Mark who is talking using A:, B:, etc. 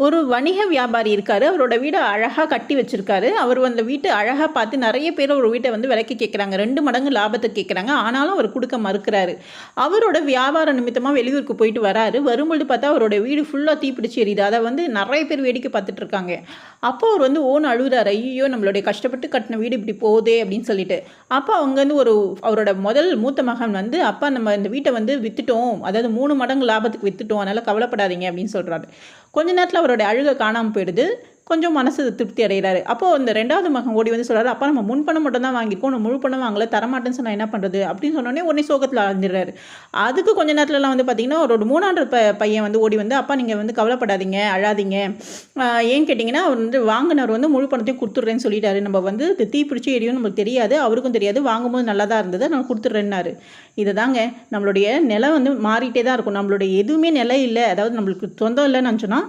A: ஒரு வணிக வியாபாரி இருக்காரு. அவரோட வீட அழகா கட்டி வச்சிருக்காரு. அவரு அந்த வீட்ட அழகா பார்த்து நெறைய பேர் ஒரு வீட்ட வந்து விலைக்கு கேட்குறாங்க. 2 மடங்கு லாபத்துக்கு கேட்குறாங்க. ஆனாலும் அவர் குடுக்க மறுக்கிறாரு. அவரோட வியாபாரம் நிமித்தமா வெளியூருக்கு போயிட்டு வராரு. வரும்பொழுது பார்த்தா அவரோட வீடு ஃபுல்லா தீப்பிடிச்சு எரியுது. அத வந்து நெறைய பேர் வேடிக்கை பார்த்துட்டு இருக்காங்க. அப்போ அவர் வந்து ஓன்னு அழுவுறாரு. "ஐய்யயோ! நம்மளுடைய கஷ்டப்பட்டு கட்டின வீடு இப்படி போதே!" அப்படின்னு சொல்லிட்டு. அப்ப அங்கருந்து அவரோட முதல் மூத்த மகன் வந்து, "அப்பா நம்ம இந்த வீட்ட வந்து வித்துட்டோம். அதாவது 3 மடங்கு லாபத்துக்கு வித்துட்டோம். அதனால கவலைப்படாதீங்க" அப்படின்னு சொல்றாரு. கொஞ்ச நேரத்தில அவருடைய அழுகை காணாம போயிடுது. கொஞ்சம் மனசு திருப்தி அடைகிறாரு. அப்போ அந்த 2வது மகன் ஓடி வந்து சொல்றாரு, "அப்பா நம்ம முன் பணம் மட்டும் தான் வாங்கியிருக்கோம். இன்னும் முழு பணம் வாங்கல. தரமாட்டேன்னு சொன்னா என்ன பண்றது?" அப்படின்னு சொன்னோனே உடனே சோகத்தில ஆழ்ந்துடுறாரு. அதுக்கு கொஞ்ச நேரத்துலலாம் வந்து பார்த்தீங்கன்னா, அவரோட 3வது பையன் வந்து ஓடி வந்து, "அப்பா நீங்க வந்து கவலைப்படாதீங்க, அழாதீங்க. ஏன்னு கேட்டீங்கன்னா, அவர் வந்து வாங்குனவர் வந்து முழு பணத்தையும் குடுத்துடுறேன்னு சொல்லிட்டாரு. நம்ம வந்து தீ பிடிச்சு எரியும்னு நமக்கு தெரியாது. அவருக்கும் தெரியாது. வாங்கும்போது நல்லா தான் இருந்தது. நான் குடுத்துடுறேன்னாரு." இதுதாங்க நம்மளுடைய நிலம் வந்து மாறிட்டே தான் இருக்கும். நம்மளுடைய எதுவுமே நிலம் இல்ல, அதாவது நம்மளுக்கு சொந்தம் இல்லன்னு நெனச்சோன்னா